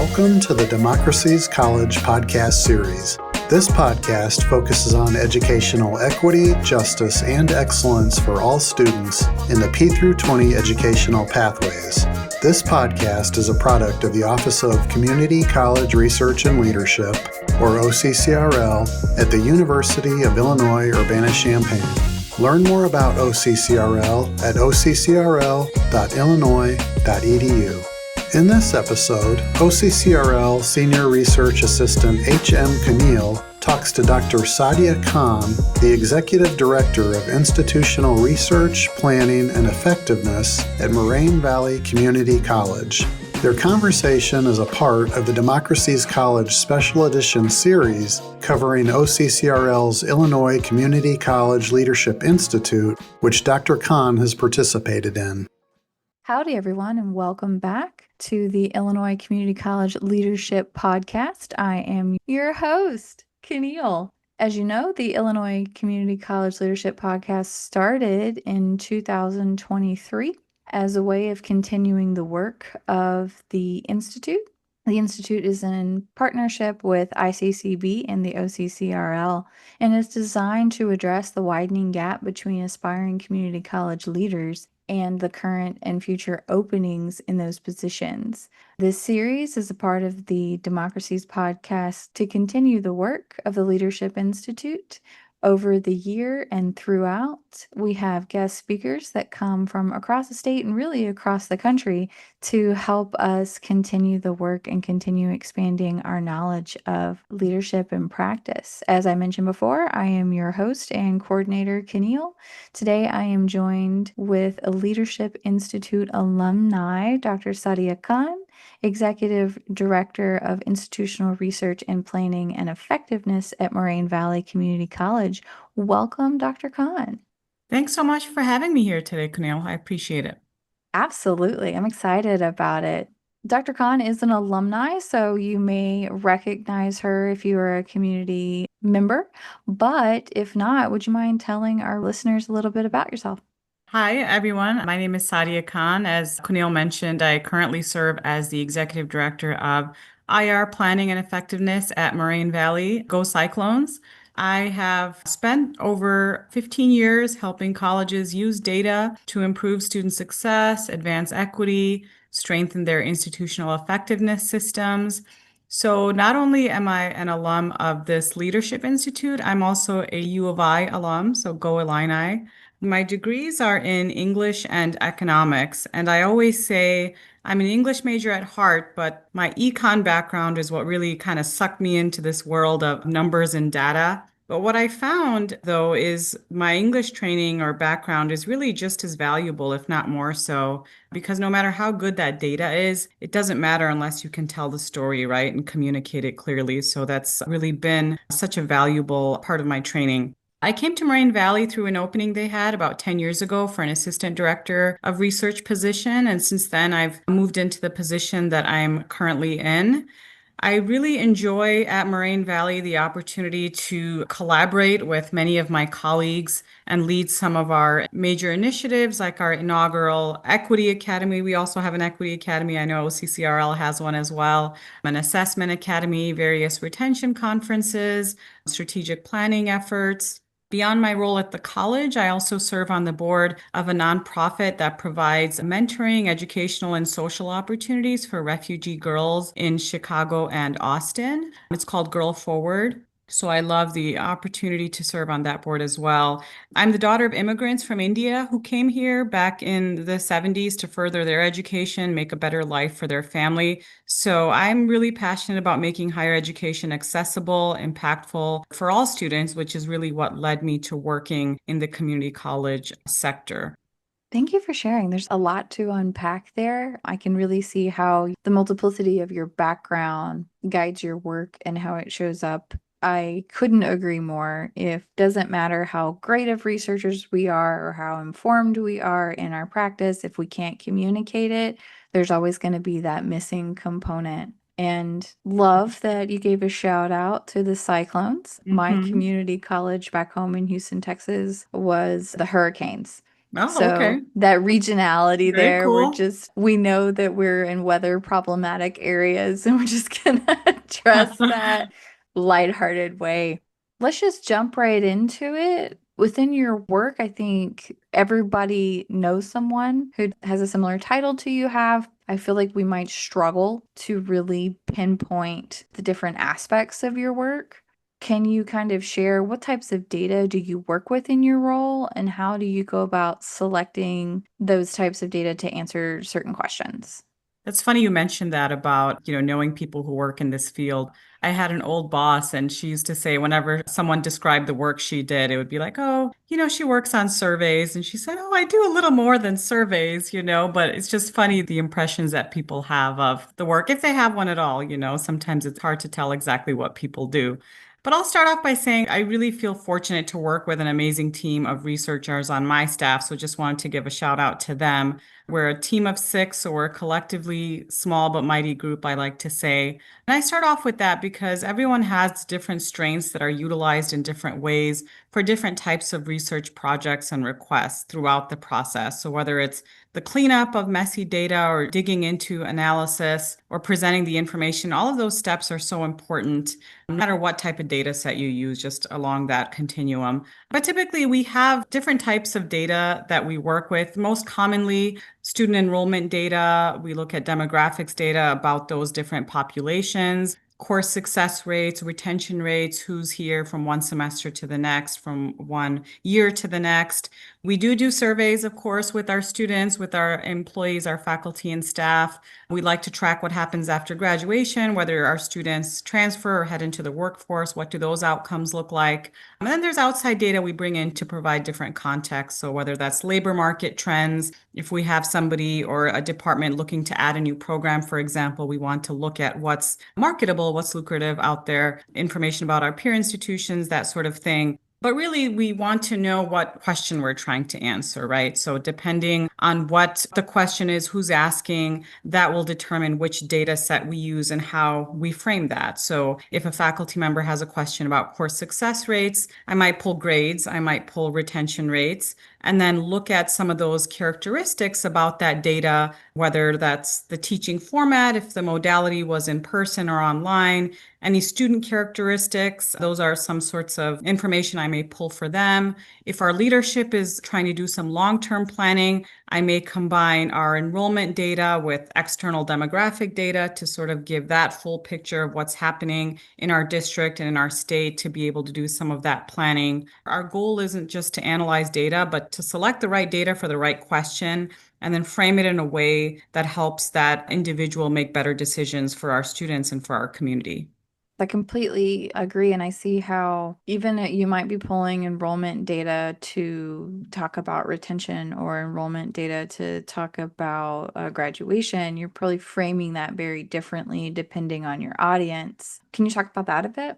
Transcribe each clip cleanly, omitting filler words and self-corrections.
Welcome to the Democracies College podcast series. This podcast focuses on educational equity, justice, and excellence for all students in the P through 20 educational pathways. This podcast is a product of the Office of Community College Research and Leadership, or OCCRL, at the University of Illinois Urbana-Champaign. Learn more about OCCRL at occrl.illinois.edu. In this episode, OCCRL Senior Research Assistant H.M. Kuneyl talks to Dr. Sadya Khan, the Executive Director of Institutional Research, Planning, and Effectiveness at Moraine Valley Community College. Their conversation is a part of the Democracies College Special Edition series covering OCCRL's Illinois Community College Leadership Institute, which Dr. Khan has participated in. Howdy, everyone, and welcome back to the Illinois Community College Leadership Podcast. I am your host, Kuneyl. As you know, the Illinois Community College Leadership Podcast started in 2023 as a way of continuing the work of the Institute. The Institute is in partnership with ICCB and the OCCRL and is designed to address the widening gap between aspiring community college leaders and the current and future openings in those positions. This series is a part of the Democracies podcast to continue the work of the Leadership Institute. Over the year and throughout, we have guest speakers that come from across the state and really across the country to help us continue the work and continue expanding our knowledge of leadership and practice. As I mentioned before, I am your host and coordinator, Kuneyl. Today, I am joined with a Leadership Institute alumni, Dr. Sadya Khan, Executive Director of Institutional Research and Planning and Effectiveness at Moraine Valley Community College. Welcome, Dr. Khan. Thanks so much for having me here today, Kuneyl. I appreciate it. Absolutely. I'm excited about it. Dr. Khan is an alumni, so you may recognize her if you are a community member. But if not, would you mind telling our listeners a little bit about yourself? Hi, everyone. My name is Sadya Khan. As Kuneyl mentioned, I currently serve as the Executive Director of IR Planning and Effectiveness at Moraine Valley. Go Cyclones! I have spent over 15 years helping colleges use data to improve student success, advance equity, strengthen their institutional effectiveness systems. So not only am I an alum of this Leadership Institute, I'm also a U of I alum, so Go Illini. My degrees are in English and economics, and I always say I'm an English major at heart, but my econ background is what really kind of sucked me into this world of numbers and data. But what I found, though, is my English training or background is really just as valuable, if not more so, because no matter how good that data is, it doesn't matter unless you can tell the story, right, and communicate it clearly. So that's really been such a valuable part of my training. I came to Moraine Valley through an opening they had about 10 years ago for an assistant director of research position. And since then, I've moved into the position that I'm currently in. I really enjoy at Moraine Valley the opportunity to collaborate with many of my colleagues and lead some of our major initiatives like our inaugural Equity Academy. We also have an Equity Academy. I know OCCRL has one as well, an Assessment Academy, various retention conferences, strategic planning efforts. Beyond my role at the college, I also serve on the board of a nonprofit that provides mentoring, educational, and social opportunities for refugee girls in Chicago and Austin. It's called Girl Forward. So I love the opportunity to serve on that board as well. I'm the daughter of immigrants from India who came here back in the 70s to further their education, make a better life for their family. So I'm really passionate about making higher education accessible, impactful for all students, which is really what led me to working in the community college sector. Thank you for sharing. There's a lot to unpack there. I can really see how the multiplicity of your background guides your work and how it shows up. I couldn't agree more. It doesn't matter how great of researchers we are or how informed we are in our practice, if we can't communicate it, there's always going to be that missing component. And love that you gave a shout out to the Cyclones. My community college back home in Houston, Texas was the Hurricanes. Oh, So okay. that regionality Very there, cool. we know that we're in weather problematic areas and we're just gonna address that lighthearted way. Let's just jump right into it. Within your work, I think everybody knows someone who has a similar title to you have. I feel like we might struggle to really pinpoint the different aspects of your work. Can you kind of share what types of data do you work with in your role, and how do you go about selecting those types of data to answer certain questions? It's funny you mentioned that about, knowing people who work in this field. I had an old boss and she used to say whenever someone described the work she did, it would be like, oh, she works on surveys. And she said, oh, I do a little more than surveys, but it's just funny the impressions that people have of the work, if they have one at all, sometimes it's hard to tell exactly what people do. But I'll start off by saying I really feel fortunate to work with an amazing team of researchers on my staff. So just wanted to give a shout out to them. We're a team of six, so we're a collectively small but mighty group, I like to say. And I start off with that because everyone has different strengths that are utilized in different ways for different types of research projects and requests throughout the process. So whether it's the cleanup of messy data or digging into analysis or presenting the information, all of those steps are so important, no matter what type of data set you use, just along that continuum. But typically, we have different types of data that we work with. Most commonly, student enrollment data. We look at demographics data about those different populations, course success rates, retention rates, who's here from one semester to the next, from one year to the next. We do surveys, of course, with our students, with our employees, our faculty and staff. We like to track what happens after graduation, whether our students transfer or head into the workforce. What do those outcomes look like? And then there's outside data we bring in to provide different contexts. So whether that's labor market trends, if we have somebody or a department looking to add a new program, for example, we want to look at what's marketable, what's lucrative out there, information about our peer institutions, that sort of thing. But really, we want to know what question we're trying to answer, right? So depending on what the question is, who's asking, that will determine which data set we use and how we frame that. So if a faculty member has a question about course success rates, I might pull grades, I might pull retention rates, and then look at some of those characteristics about that data, whether that's the teaching format, if the modality was in person or online, any student characteristics. Those are some sorts of information I may pull for them. If our leadership is trying to do some long-term planning, I may combine our enrollment data with external demographic data to sort of give that full picture of what's happening in our district and in our state to be able to do some of that planning. Our goal isn't just to analyze data, but to select the right data for the right question and then frame it in a way that helps that individual make better decisions for our students and for our community. I completely agree. And I see how even you might be pulling enrollment data to talk about retention or enrollment data to talk about graduation. You're probably framing that very differently depending on your audience. Can you talk about that a bit?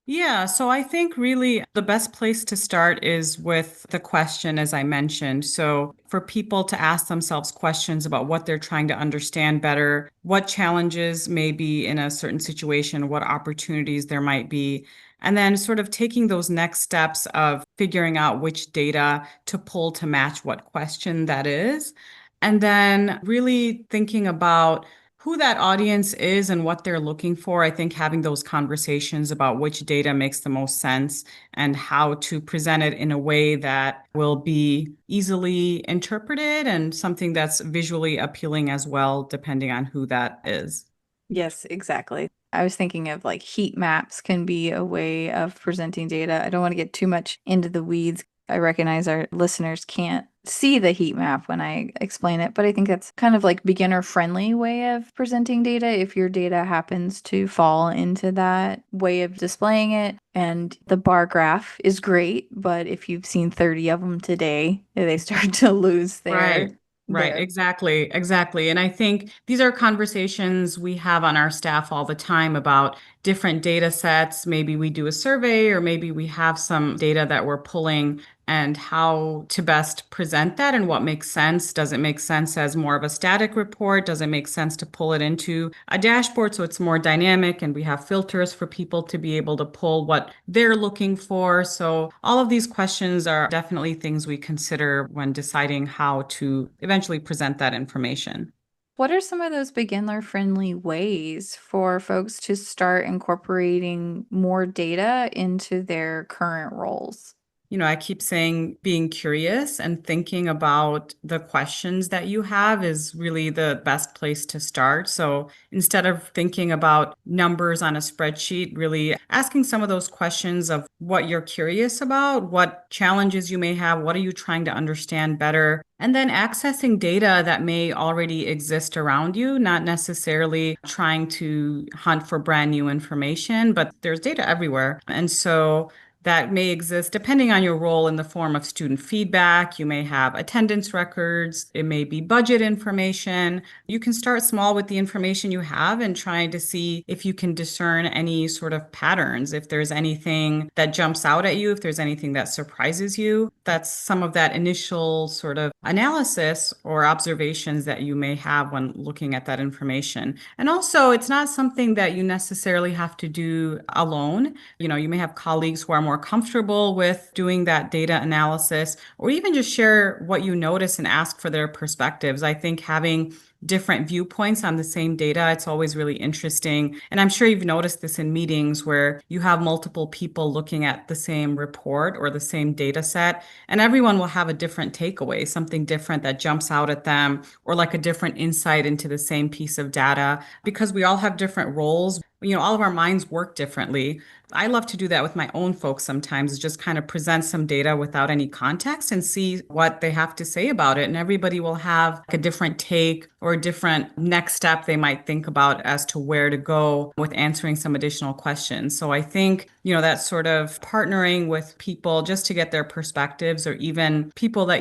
Yeah, so I think really the best place to start is with the question, as I mentioned. So for people to ask themselves questions about what they're trying to understand better, what challenges may be in a certain situation, what opportunities there might be, and then sort of taking those next steps of figuring out which data to pull to match what question that is. And then really thinking about who that audience is and what they're looking for. I think having those conversations about which data makes the most sense and how to present it in a way that will be easily interpreted and something that's visually appealing as well, depending on who that is. Yes, exactly. I was thinking of like heat maps can be a way of presenting data. I don't want to get too much into the weeds. I recognize our listeners can't see the heat map when I explain it, but I think that's kind of like beginner friendly way of presenting data if your data happens to fall into that way of displaying it. And the bar graph is great, but if you've seen 30 of them today, they start to lose Right. Right, their exactly. And I think these are conversations we have on our staff all the time about different data sets. Maybe we do a survey, or maybe we have some data that we're pulling, and how to best present that and what makes sense. Does it make sense as more of a static report? Does it make sense to pull it into a dashboard so it's more dynamic and we have filters for people to be able to pull what they're looking for? So all of these questions are definitely things we consider when deciding how to eventually present that information. What are some of those beginner-friendly ways for folks to start incorporating more data into their current roles? I keep saying being curious and thinking about the questions that you have is really the best place to start. So instead of thinking about numbers on a spreadsheet, really asking some of those questions of what you're curious about, what challenges you may have, what are you trying to understand better, and then accessing data that may already exist around you, not necessarily trying to hunt for brand new information, but there's data everywhere. And so that may exist depending on your role in the form of student feedback. You may have attendance records. It may be budget information. You can start small with the information you have and trying to see if you can discern any sort of patterns, if there's anything that jumps out at you, if there's anything that surprises you. That's some of that initial sort of analysis or observations that you may have when looking at that information. And also, it's not something that you necessarily have to do alone. You may have colleagues who are more comfortable with doing that data analysis, or even just share what you notice and ask for their perspectives. I think having different viewpoints on the same data, it's always really interesting. And I'm sure you've noticed this in meetings where you have multiple people looking at the same report or the same data set, and everyone will have a different takeaway, something different that jumps out at them, or like a different insight into the same piece of data, because we all have different roles. All of our minds work differently. I love to do that with my own folks sometimes, is just kind of present some data without any context and see what they have to say about it. And everybody will have a different take or a different next step they might think about as to where to go with answering some additional questions. So I think, that sort of partnering with people just to get their perspectives, or even people that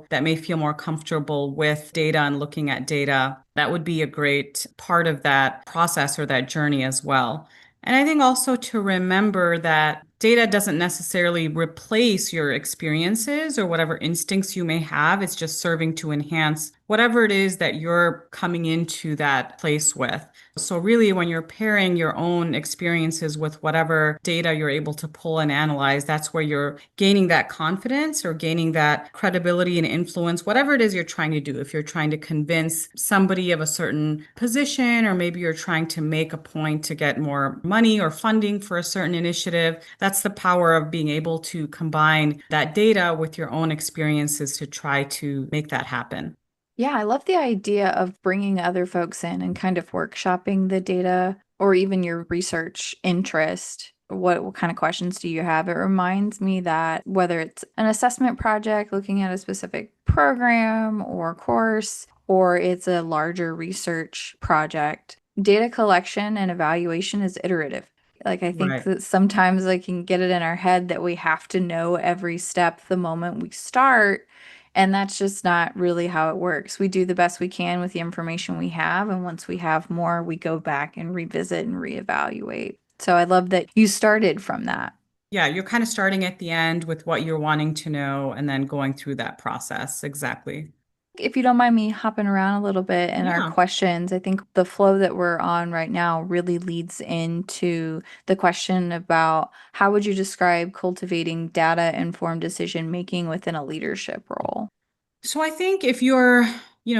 that may feel more comfortable with data and looking at data, that would be a great part of that process or that journey as well. And I think also to remember that data doesn't necessarily replace your experiences or whatever instincts you may have. It's just serving to enhance whatever it is that you're coming into that place with. So really, when you're pairing your own experiences with whatever data you're able to pull and analyze, that's where you're gaining that confidence or gaining that credibility and influence, whatever it is you're trying to do. If you're trying to convince somebody of a certain position, or maybe you're trying to make a point to get more money or funding for a certain initiative, that's the power of being able to combine that data with your own experiences to try to make that happen. Yeah, I love the idea of bringing other folks in and kind of workshopping the data or even your research interest. What kind of questions do you have? It reminds me that whether it's an assessment project looking at a specific program or course, or it's a larger research project, data collection and evaluation is iterative. Like, I think Right. that sometimes I can get it in our head that we have to know every step the moment we start. And that's just not really how it works. We do the best we can with the information we have. And once we have more, we go back and revisit and reevaluate. So I love that you started from that. Yeah, you're kind of starting at the end with what you're wanting to know and then going through that process. Exactly. If you don't mind me hopping around a little bit in our Yeah. questions, I think the flow that we're on right now really leads into the question about how would you describe cultivating data-informed decision making within a leadership role? So I think if you're,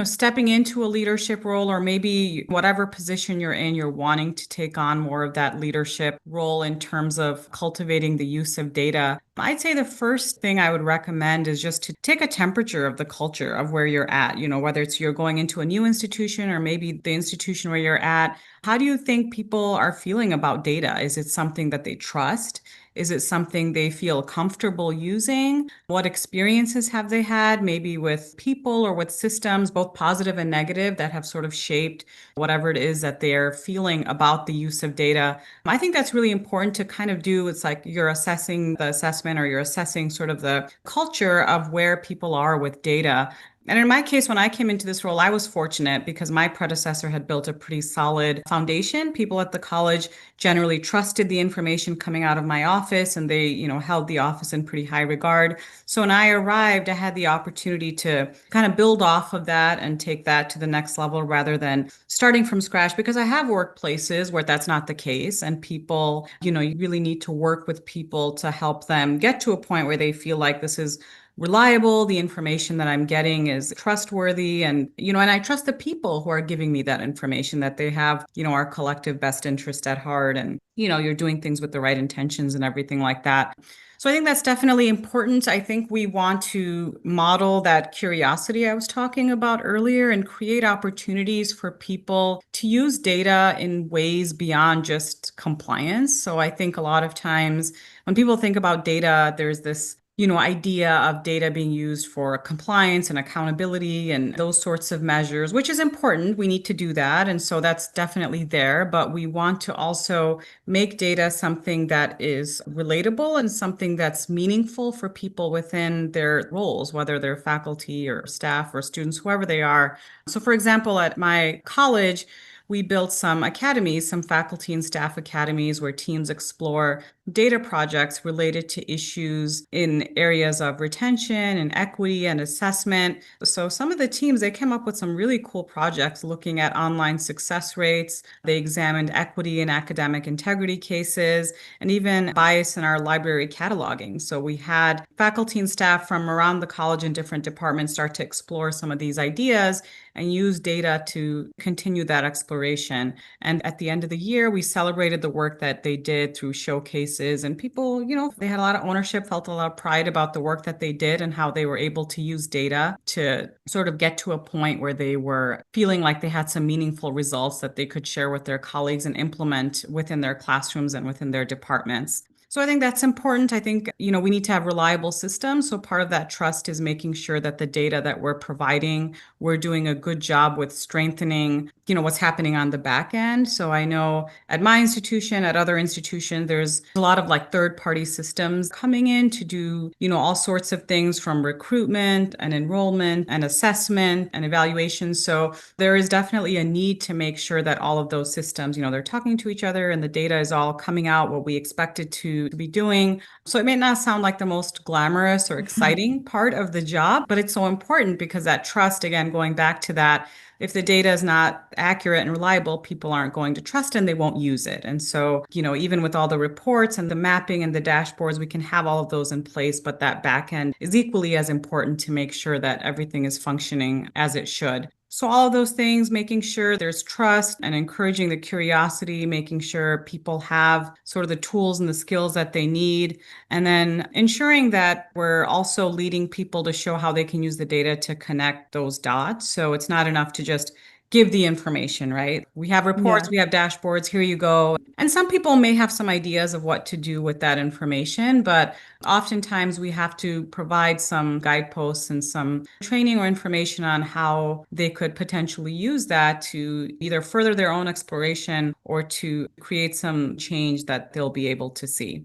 stepping into a leadership role, or maybe whatever position you're in, you're wanting to take on more of that leadership role in terms of cultivating the use of data, I'd say the first thing I would recommend is just to take a temperature of the culture of where you're at, whether it's you're going into a new institution or maybe the institution where you're at. How do you think people are feeling about data? Is it something that they trust? Is it something they feel comfortable using? What experiences have they had, maybe with people or with systems, both positive and negative, that have sort of shaped whatever it is that they're feeling about the use of data? I think that's really important to kind of do. It's like you're assessing the assessment, or you're assessing sort of the culture of where people are with data. And in my case, when I came into this role, I was fortunate because my predecessor had built a pretty solid foundation. People at the college generally trusted the information coming out of my office, and they, held the office in pretty high regard. So when I arrived, I had the opportunity to kind of build off of that and take that to the next level rather than starting from scratch, because I have worked places where that's not the case. And people, you really need to work with people to help them get to a point where they feel like this is reliable, the information that I'm getting is trustworthy, and I trust the people who are giving me that information, that they have, our collective best interest at heart, and you're doing things with the right intentions and everything like that. So I think that's definitely important. I think we want to model that curiosity I was talking about earlier and create opportunities for people to use data in ways beyond just compliance. So I think a lot of times when people think about data, there's this idea of data being used for compliance and accountability and those sorts of measures, which is important. We need to do that. And so that's definitely there. But we want to also make data something that is relatable and something that's meaningful for people within their roles, whether they're faculty or staff or students, whoever they are. So, for example, at my college, we built some academies, some faculty and staff academies where teams explore data projects related to issues in areas of retention and equity and assessment. So some of the teams, they came up with some really cool projects looking at online success rates. They examined equity and academic integrity cases, and even bias in our library cataloging. So we had faculty and staff from around the college and different departments start to explore some of these ideas and use data to continue that exploration. And at the end of the year, we celebrated the work that they did through showcases, and people, they had a lot of ownership, felt a lot of pride about the work that they did and how they were able to use data to sort of get to a point where they were feeling like they had some meaningful results that they could share with their colleagues and implement within their classrooms and within their departments. So I think that's important. I think, we need to have reliable systems. So part of that trust is making sure that the data that we're providing, we're doing a good job with strengthening, what's happening on the back end. So I know at my institution, at other institutions, there's a lot of like third-party systems coming in to do, all sorts of things from recruitment and enrollment and assessment and evaluation. So there is definitely a need to make sure that all of those systems, they're talking to each other and the data is all coming out what we expect it to be doing. So it may not sound like the most glamorous or exciting part of the job, but it's so important because that trust, again, going back to that, if the data is not accurate and reliable, people aren't going to trust and they won't use it. And so, even with all the reports and the mapping and the dashboards, we can have all of those in place, but that back end is equally as important to make sure that everything is functioning as it should. So all of those things, making sure there's trust and encouraging the curiosity, making sure people have sort of the tools and the skills that they need, and then ensuring that we're also leading people to show how they can use the data to connect those dots. So it's not enough to just give the information, right? We have reports, we have dashboards, here you go. And some people may have some ideas of what to do with that information, but oftentimes we have to provide some guideposts and some training or information on how they could potentially use that to either further their own exploration or to create some change that they'll be able to see.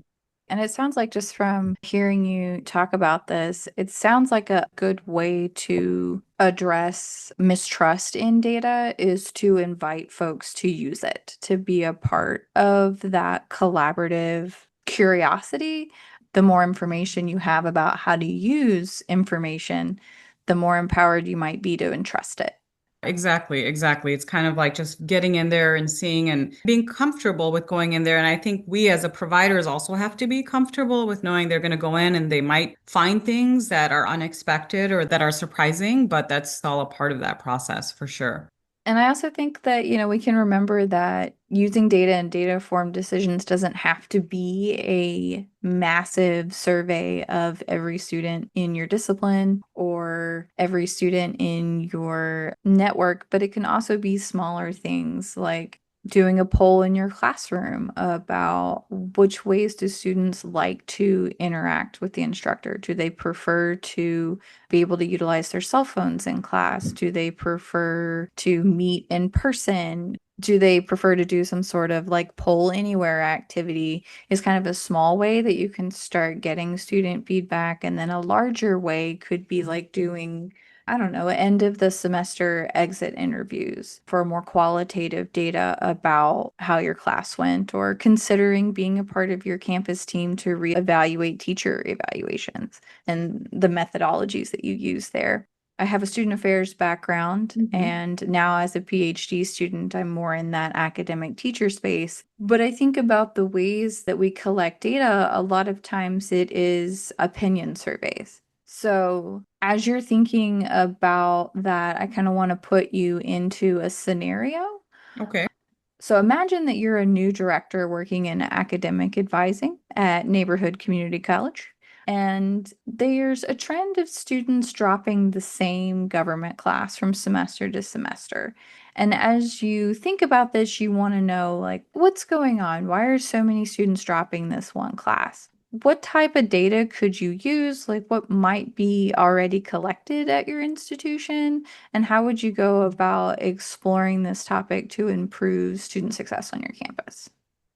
And it sounds like, just from hearing you talk about this, it sounds like a good way to address mistrust in data is to invite folks to use it, to be a part of that collaborative curiosity. The more information you have about how to use information, the more empowered you might be to entrust it. Exactly. It's kind of like just getting in there and seeing and being comfortable with going in there. And I think we as a providers also have to be comfortable with knowing they're going to go in and they might find things that are unexpected or that are surprising, but that's all a part of that process for sure. And I also think that, we can remember that using data and data-informed decisions doesn't have to be a massive survey of every student in your discipline or every student in your network, but it can also be smaller things like doing a poll in your classroom about which ways do students like to interact with the instructor. Do they prefer to be able to utilize their cell phones in class? Do they prefer to meet in person? Do they prefer to do some sort of like poll anywhere activity? Is kind of a small way that you can start getting student feedback. And then a larger way could be like doing I don't know, end of the semester exit interviews for more qualitative data about how your class went, or considering being a part of your campus team to reevaluate teacher evaluations and the methodologies that you use there. I have a student affairs background, and now as a PhD student, I'm more in that academic teacher space. But I think about the ways that we collect data, a lot of times it is opinion surveys. So, as you're thinking about that, I kind of want to put you into a scenario. Okay. So, imagine that you're a new director working in academic advising at neighborhood community college, and there's a trend of students dropping the same government class from semester to semester. And as you think about this, you want to know, like, what's going on? Why are so many students dropping this one class? What type of data could you use? Like, what might be already collected at your institution? And how would you go about exploring this topic to improve student success on your campus?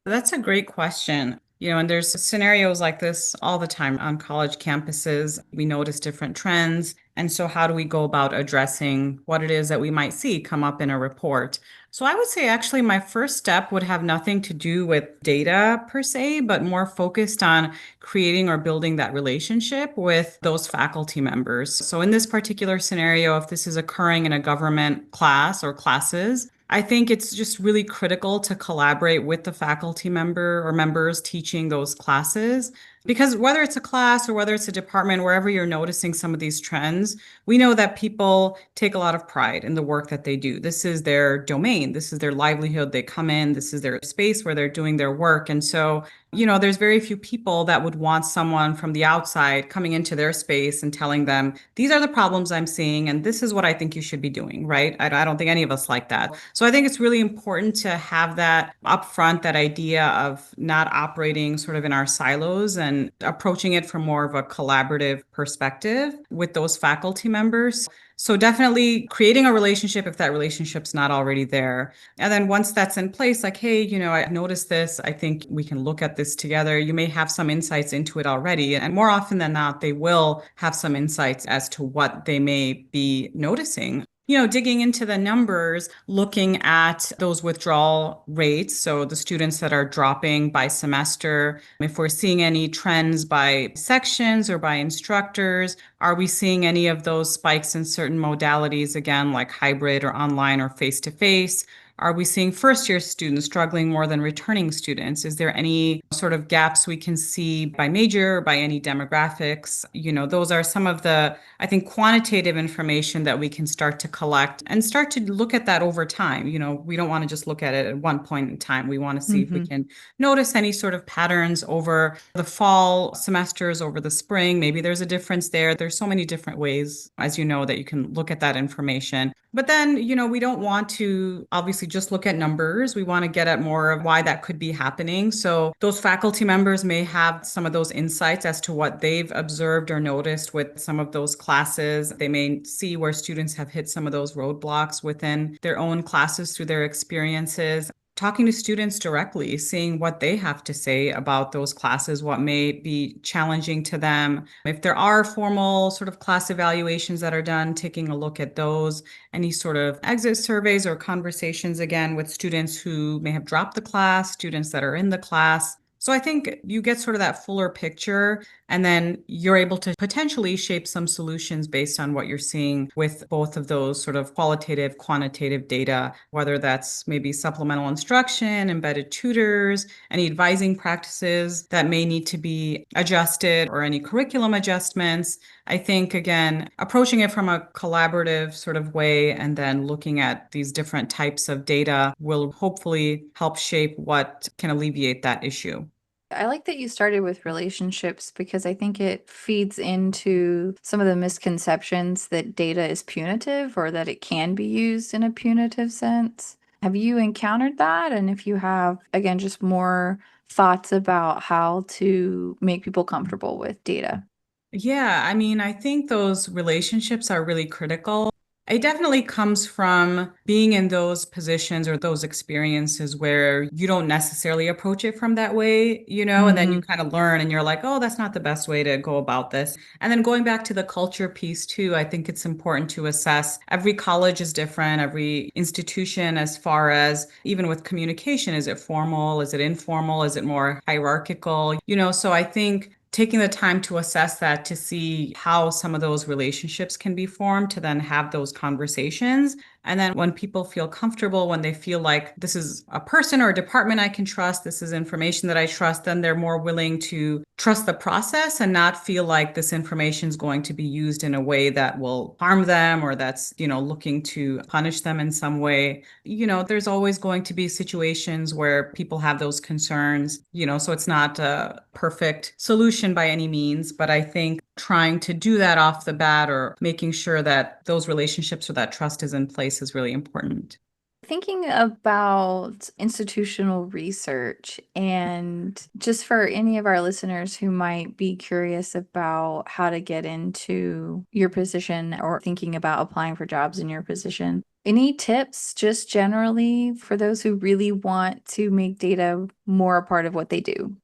That's a great question. And there's scenarios like this all the time on college campuses. We notice different trends. And so, how do we go about addressing what it is that we might see come up in a report? So, I would say actually my first step would have nothing to do with data per se, but more focused on creating or building that relationship with those faculty members. So, in this particular scenario, if this is occurring in a government class or classes, I think it's just really critical to collaborate with the faculty member or members teaching those classes. Because whether it's a class or whether it's a department, wherever you're noticing some of these trends, we know that people take a lot of pride in the work that they do. This is their domain, this is their livelihood. They come in, this is their space where they're doing their work. And so, there's very few people that would want someone from the outside coming into their space and telling them, these are the problems I'm seeing, and this is what I think you should be doing, right? I don't think any of us like that. So I think it's really important to have that upfront, that idea of not operating sort of in our silos and approaching it from more of a collaborative perspective with those faculty members. So definitely creating a relationship if that relationship's not already there. And then once that's in place, like, hey, I noticed this. I think we can look at this together. You may have some insights into it already. And more often than not, they will have some insights as to what they may be noticing. Digging into the numbers, looking at those withdrawal rates, so the students that are dropping by semester, if we're seeing any trends by sections or by instructors, are we seeing any of those spikes in certain modalities, again, like hybrid or online or face-to-face? Are we seeing first-year students struggling more than returning students? Is there any sort of gaps we can see by major or by any demographics? Those are some of the, I think, quantitative information that we can start to collect and start to look at that over time. We don't want to just look at it at one point in time. We want to see if we can notice any sort of patterns over the fall semesters, over the spring. Maybe there's a difference there. There's so many different ways, as you know, that you can look at that information. But then, we don't want to obviously just look at numbers. We want to get at more of why that could be happening. So those faculty members may have some of those insights as to what they've observed or noticed with some of those classes. They may see where students have hit some of those roadblocks within their own classes through their experiences. Talking to students directly, seeing what they have to say about those classes, what may be challenging to them. If there are formal sort of class evaluations that are done, taking a look at those, any sort of exit surveys or conversations, again, with students who may have dropped the class, students that are in the class. So I think you get sort of that fuller picture, and then you're able to potentially shape some solutions based on what you're seeing with both of those sort of qualitative, quantitative data, whether that's maybe supplemental instruction, embedded tutors, any advising practices that may need to be adjusted, or any curriculum adjustments. I think, again, approaching it from a collaborative sort of way and then looking at these different types of data will hopefully help shape what can alleviate that issue. I like that you started with relationships, because I think it feeds into some of the misconceptions that data is punitive, or that it can be used in a punitive sense. Have you encountered that? And if you have, again, just more thoughts about how to make people comfortable with data. Yeah, I mean, I think those relationships are really critical. It definitely comes from being in those positions or those experiences where you don't necessarily approach it from that way, and then you Hmm. kind of learn and you're like, oh, that's not the best way to go about this. And then going back to the culture piece too, I think it's important to assess every college is different, every institution, as far as even with communication, is it formal? Is it informal? Is it more hierarchical? So I think taking the time to assess that to see how some of those relationships can be formed to then have those conversations. And then when people feel comfortable, when they feel like this is a person or a department I can trust, this is information that I trust, then they're more willing to trust the process and not feel like this information is going to be used in a way that will harm them or that's, looking to punish them in some way. There's always going to be situations where people have those concerns, so it's not a perfect solution by any means, but I think trying to do that off the bat or making sure that those relationships or that trust is in place is really important. Thinking about institutional research, and just for any of our listeners who might be curious about how to get into your position or thinking about applying for jobs in your position, any tips just generally for those who really want to make data more a part of what they do?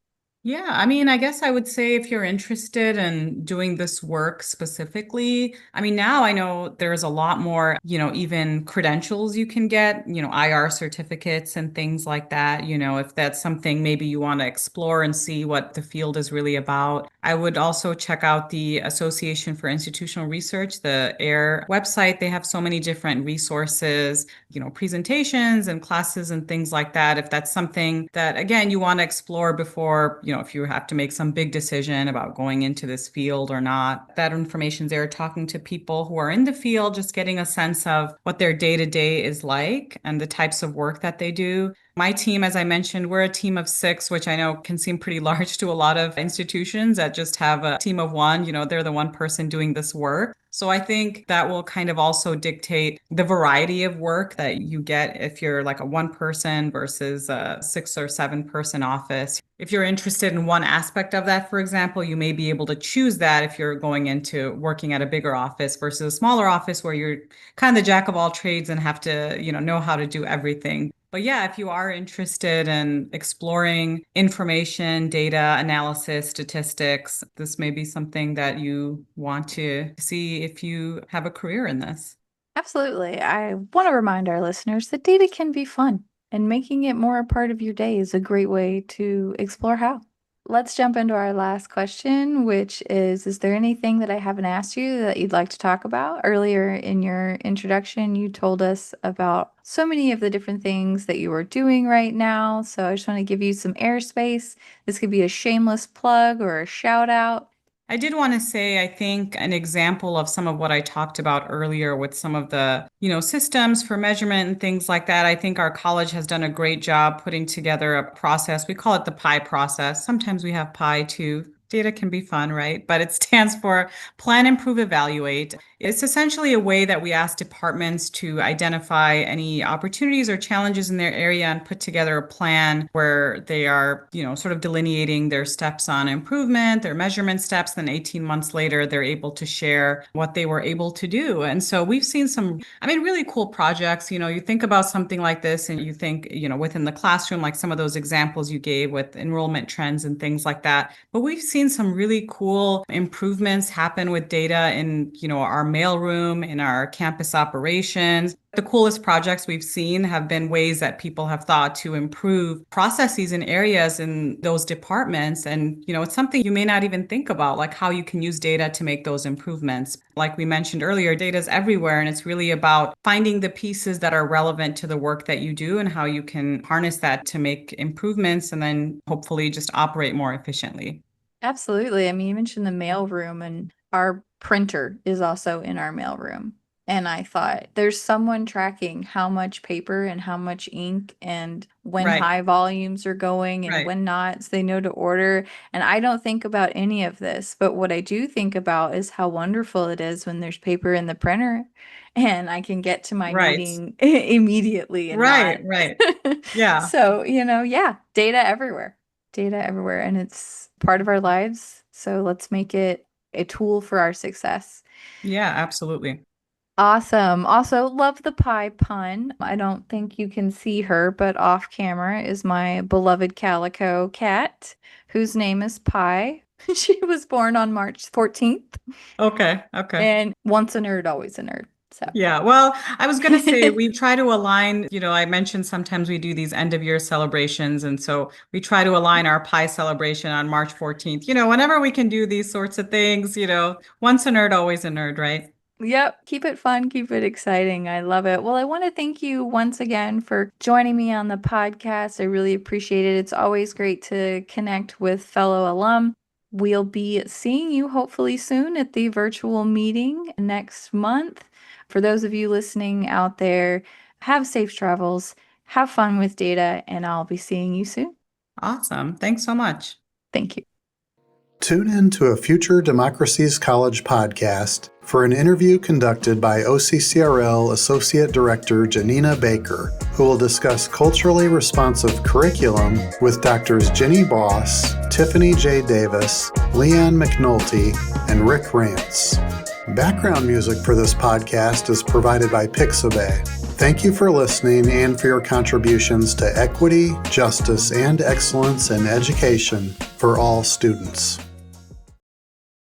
Yeah, I mean, I guess I would say if you're interested in doing this work specifically, I mean, now I know there's a lot more, even credentials you can get, IR certificates and things like that. If that's something maybe you want to explore and see what the field is really about. I would also check out the Association for Institutional Research, the AIR website. They have so many different resources, presentations and classes and things like that. If that's something that, again, you want to explore before, if you have to make some big decision about going into this field or not, that information's there, talking to people who are in the field, just getting a sense of what their day to day is like and the types of work that they do. My team, as I mentioned, we're a team of 6, which I know can seem pretty large to a lot of institutions that just have a team of one. They're the one person doing this work. So I think that will kind of also dictate the variety of work that you get if you're like a one person versus a 6 or 7 person office. If you're interested in one aspect of that, for example, you may be able to choose that if you're going into working at a bigger office versus a smaller office where you're kind of the jack of all trades and have to, know how to do everything. But yeah, if you are interested in exploring information, data analysis, statistics, this may be something that you want to see if you have a career in this. Absolutely. I want to remind our listeners that data can be fun, and making it more a part of your day is a great way to explore how. Let's jump into our last question, which is there anything that I haven't asked you that you'd like to talk about? Earlier in your introduction, you told us about so many of the different things that you are doing right now. So I just want to give you some airspace. This could be a shameless plug or a shout out. I did want to say, I think an example of some of what I talked about earlier with some of the, systems for measurement and things like that. I think our college has done a great job putting together a process. We call it the PI process. Sometimes we have PI too. Data can be fun, right? But it stands for Plan, Improve, Evaluate. It's essentially a way that we ask departments to identify any opportunities or challenges in their area and put together a plan where they are, sort of delineating their steps on improvement, their measurement steps. Then 18 months later, they're able to share what they were able to do. And so we've seen some, really cool projects. You think about something like this and you think, within the classroom, like some of those examples you gave with enrollment trends and things like that. But we've seen some really cool improvements happen with data in, our mailroom, in our campus operations. The coolest projects we've seen have been ways that people have thought to improve processes in areas in those departments. And, it's something you may not even think about, like how you can use data to make those improvements. Like we mentioned earlier, data is everywhere, and it's really about finding the pieces that are relevant to the work that you do and how you can harness that to make improvements and then hopefully just operate more efficiently. Absolutely. I mean, you mentioned the mail room, and our printer is also in our mail room. And I thought there's someone tracking how much paper and how much ink and when Right, high volumes are going and right, when not, so they know to order. And I don't think about any of this, but what I do think about is how wonderful it is when there's paper in the printer and I can get to my right, meeting immediately and right, not. right. Yeah. So, yeah, data everywhere. Data everywhere. And it's part of our lives. So let's make it a tool for our success. Yeah, absolutely. Awesome. Also, love the pie pun. I don't think you can see her, but off camera is my beloved calico cat, whose name is Pie. She was born on March 14th, Okay, okay. and once a nerd, always a nerd. So, Yeah, well, I was going to say we try to align, I mentioned sometimes we do these end of year celebrations. And so we try to align our pie celebration on March 14th. Whenever we can do these sorts of things, once a nerd, always a nerd, right? yep, keep it fun, keep it exciting. I love it. Well, I want to thank you once again for joining me on the podcast. I really appreciate it. It's always great to connect with fellow alum. We'll be seeing you hopefully soon at the virtual meeting next month. For those of you listening out there, have safe travels, have fun with data, and I'll be seeing you soon. Awesome. Thanks so much. Thank you. Tune in to a future Democracies College podcast for an interview conducted by OCCRL Associate Director Janina Baker, who will discuss culturally responsive curriculum with Drs. Jenny Boss, Tiffany J. Davis, Leanne McNulty, and Rick Rance. Background music for this podcast is provided by Pixabay. Thank you for listening and for your contributions to equity, justice, and excellence in education for all students.